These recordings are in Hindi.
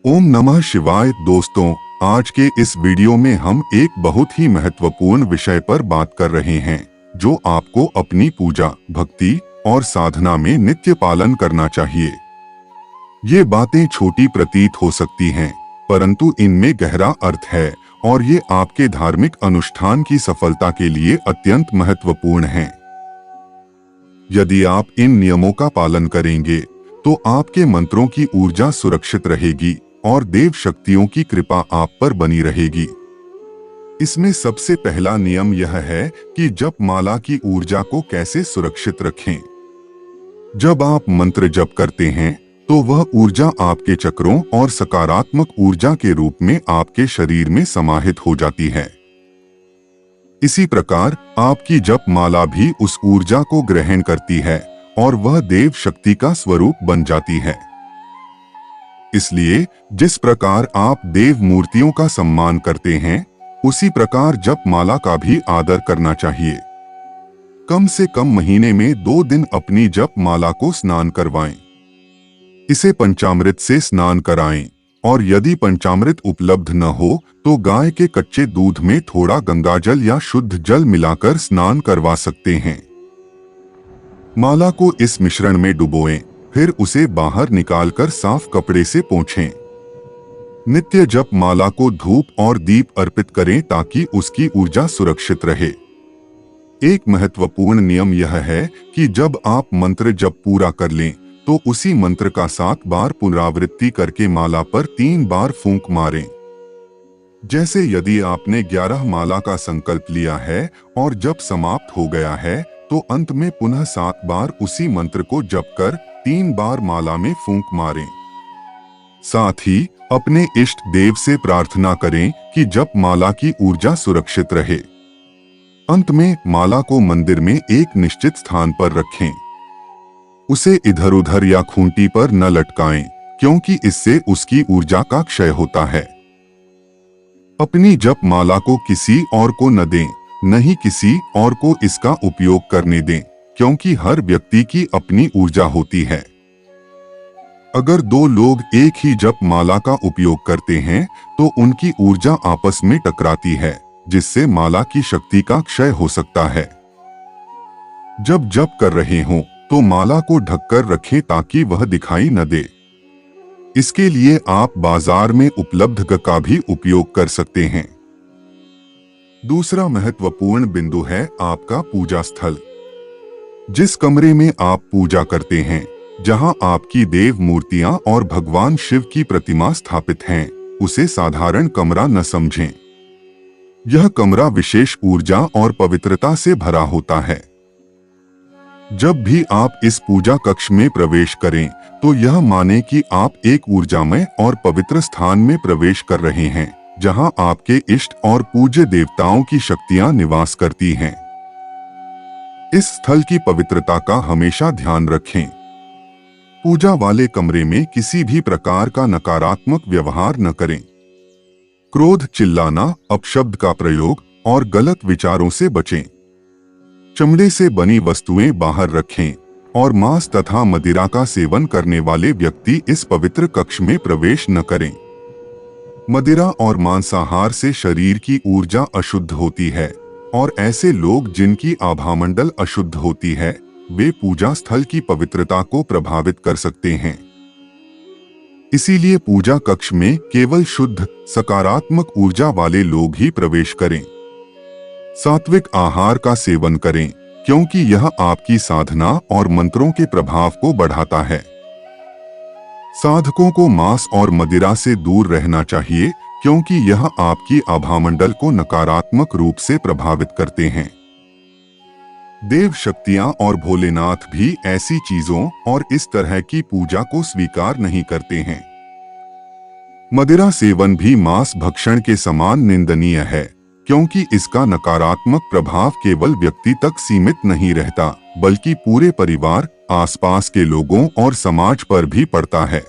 ओम नमः शिवाय। दोस्तों, आज के इस वीडियो में हम एक बहुत ही महत्वपूर्ण विषय पर बात कर रहे हैं जो आपको अपनी पूजा, भक्ति और साधना में नित्य पालन करना चाहिए। ये बातें छोटी प्रतीत हो सकती हैं, परंतु इनमें गहरा अर्थ है और ये आपके धार्मिक अनुष्ठान की सफलता के लिए अत्यंत महत्वपूर्ण हैं। यदि आप इन नियमों का पालन करेंगे तो आपके मंत्रों की ऊर्जा सुरक्षित रहेगी और देव शक्तियों की कृपा आप पर बनी रहेगी। इसमें सबसे पहला नियम यह है कि जप माला की ऊर्जा को कैसे सुरक्षित रखें। जब आप मंत्र जप करते हैं तो वह ऊर्जा आपके चक्रों और सकारात्मक ऊर्जा के रूप में आपके शरीर में समाहित हो जाती है। इसी प्रकार आपकी जप माला भी उस ऊर्जा को ग्रहण करती है और वह देव शक्ति का स्वरूप बन जाती है। इसलिए जिस प्रकार आप देव मूर्तियों का सम्मान करते हैं, उसी प्रकार जप माला का भी आदर करना चाहिए। कम से कम महीने में 2 दिन अपनी जप माला को स्नान करवाएं। इसे पंचामृत से स्नान कराएं और यदि पंचामृत उपलब्ध न हो तो गाय के कच्चे दूध में थोड़ा गंगाजल या शुद्ध जल मिलाकर स्नान करवा सकते हैं। माला को इस मिश्रण में डुबोएं, फिर उसे बाहर निकालकर साफ कपड़े से पोंछें। नित्य जप माला को धूप और दीप अर्पित करें ताकि उसकी ऊर्जा सुरक्षित रहे। एक महत्वपूर्ण नियम यह है कि जब आप मंत्र जप पूरा कर लें तो उसी मंत्र का 7 बार पुनरावृत्ति करके माला पर 3 बार फूंक मारें। जैसे यदि आपने 11 माला का संकल्प लिया है और जप समाप्त हो गया है तो अंत में पुनः 7 बार उसी मंत्र को जप कर 3 बार माला में फूंक मारें। साथ ही अपने इष्ट देव से प्रार्थना करें कि जप माला की ऊर्जा सुरक्षित रहे। अंत में माला को मंदिर में एक निश्चित स्थान पर रखें। उसे इधर उधर या खूंटी पर न लटकाएं, क्योंकि इससे उसकी ऊर्जा का क्षय होता है। अपनी जप माला को किसी और को न दें, न ही किसी और को इसका उपयोग करने दें, क्योंकि हर व्यक्ति की अपनी ऊर्जा होती है। अगर 2 लोग एक ही जप माला का उपयोग करते हैं तो उनकी ऊर्जा आपस में टकराती है, जिससे माला की शक्ति का क्षय हो सकता है। जब जप कर रहे हों तो माला को ढककर रखें ताकि वह दिखाई न दे। इसके लिए आप बाजार में उपलब्ध ग का भी उपयोग कर सकते हैं। दूसरा महत्वपूर्ण बिंदु है आपका पूजा स्थल। जिस कमरे में आप पूजा करते हैं, जहां आपकी देव मूर्तियां और भगवान शिव की प्रतिमा स्थापित हैं, उसे साधारण कमरा न समझें। यह कमरा विशेष ऊर्जा और पवित्रता से भरा होता है। जब भी आप इस पूजा कक्ष में प्रवेश करें तो यह माने कि आप एक ऊर्जामय और पवित्र स्थान में प्रवेश कर रहे हैं, जहां आपके इष्ट और पूज्य देवताओं की शक्तियां निवास करती हैं। इस स्थल की पवित्रता का हमेशा ध्यान रखें। पूजा वाले कमरे में किसी भी प्रकार का नकारात्मक व्यवहार न करें। क्रोध, चिल्लाना, अपशब्द का प्रयोग और गलत विचारों से बचें। चमड़े से बनी वस्तुएं बाहर रखें और मांस तथा मदिरा का सेवन करने वाले व्यक्ति इस पवित्र कक्ष में प्रवेश न करें। मदिरा और मांसाहार से शरीर की ऊर्जा अशुद्ध होती है और ऐसे लोग जिनकी आभामंडल अशुद्ध होती है, वे पूजा स्थल की पवित्रता को प्रभावित कर सकते हैं। इसीलिए पूजा कक्ष में केवल शुद्ध, सकारात्मक ऊर्जा वाले लोग ही प्रवेश करें। सात्विक आहार का सेवन करें, क्योंकि यह आपकी साधना और मंत्रों के प्रभाव को बढ़ाता है। साधकों को मांस और मदिरा से दूर रहना चाहिए, क्योंकि यह आपकी आभामंडल को नकारात्मक रूप से प्रभावित करते हैं। देव शक्तियां और भोलेनाथ भी ऐसी चीजों और इस तरह की पूजा को स्वीकार नहीं करते हैं। मदिरा सेवन भी मांस भक्षण के समान निंदनीय है, क्योंकि इसका नकारात्मक प्रभाव केवल व्यक्ति तक सीमित नहीं रहता, बल्कि पूरे परिवार, आसपास के लोगों और समाज पर भी पड़ता है।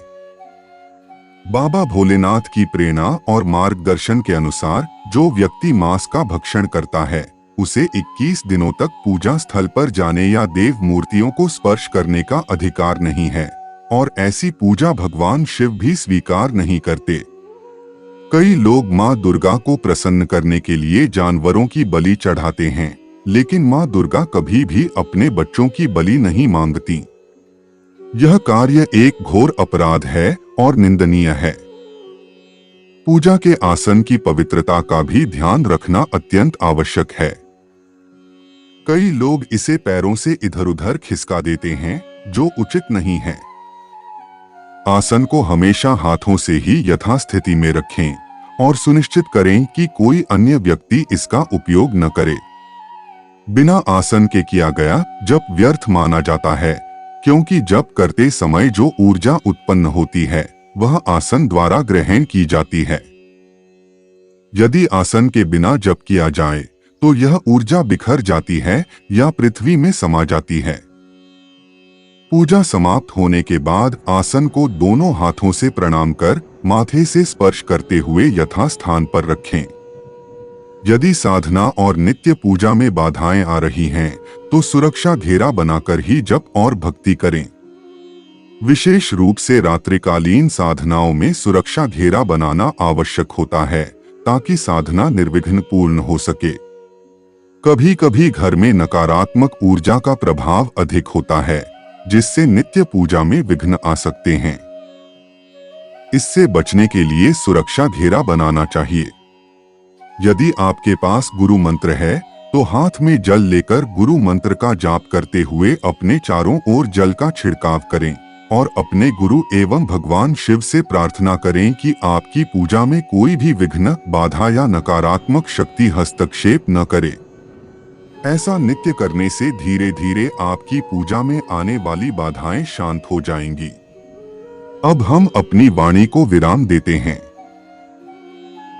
बाबा भोलेनाथ की प्रेरणा और मार्गदर्शन के अनुसार जो व्यक्ति मांस का भक्षण करता है, उसे 21 दिनों तक पूजा स्थल पर जाने या देव मूर्तियों को स्पर्श करने का अधिकार नहीं है और ऐसी पूजा भगवान शिव भी स्वीकार नहीं करते। कई लोग मां दुर्गा को प्रसन्न करने के लिए जानवरों की बलि चढ़ाते हैं, लेकिन मां दुर्गा कभी भी अपने बच्चों की बलि नहीं मांगती। यह कार्य एक घोर अपराध है और निंदनीय है। पूजा के आसन की पवित्रता का भी ध्यान रखना अत्यंत आवश्यक है। कई लोग इसे पैरों से इधर उधर खिसका देते हैं, जो उचित नहीं है। आसन को हमेशा हाथों से ही यथास्थिति में रखें और सुनिश्चित करें कि कोई अन्य व्यक्ति इसका उपयोग न करे। बिना आसन के किया गया जप व्यर्थ माना जाता है, क्योंकि जप करते समय जो ऊर्जा उत्पन्न होती है वह आसन द्वारा ग्रहण की जाती है। यदि आसन के बिना जप किया जाए तो यह ऊर्जा बिखर जाती है या पृथ्वी में समा जाती है। पूजा समाप्त होने के बाद आसन को दोनों हाथों से प्रणाम कर माथे से स्पर्श करते हुए यथास्थान पर रखें। यदि साधना और नित्य पूजा में बाधाएं आ रही हैं, तो सुरक्षा घेरा बनाकर ही जप और भक्ति करें। विशेष रूप से रात्रिकालीन साधनाओं में सुरक्षा घेरा बनाना आवश्यक होता है, ताकि साधना निर्विघ्न पूर्ण हो सके। कभी कभी घर में नकारात्मक ऊर्जा का प्रभाव अधिक होता है, जिससे नित्य पूजा में विघ्न आ सकते हैं। इससे बचने के लिए सुरक्षा घेरा बनाना चाहिए। यदि आपके पास गुरु मंत्र है तो हाथ में जल लेकर गुरु मंत्र का जाप करते हुए अपने चारों ओर जल का छिड़काव करें और अपने गुरु एवं भगवान शिव से प्रार्थना करें कि आपकी पूजा में कोई भी विघ्न, बाधा या नकारात्मक शक्ति हस्तक्षेप न करे। ऐसा नित्य करने से धीरे धीरे आपकी पूजा में आने वाली बाधाएं शांत हो जाएंगी। अब हम अपनी वाणी को विराम देते हैं।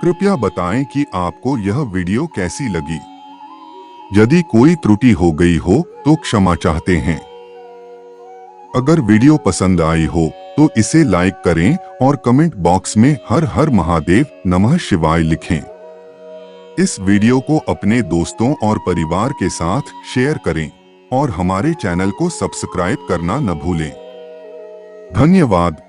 कृपया बताएं कि आपको यह वीडियो कैसी लगी। यदि कोई त्रुटि हो गई हो तो क्षमा चाहते हैं। अगर वीडियो पसंद आई हो तो इसे लाइक करें और कमेंट बॉक्स में हर हर महादेव नमः शिवाय लिखें। इस वीडियो को अपने दोस्तों और परिवार के साथ शेयर करें और हमारे चैनल को सब्सक्राइब करना न भूलें। धन्यवाद।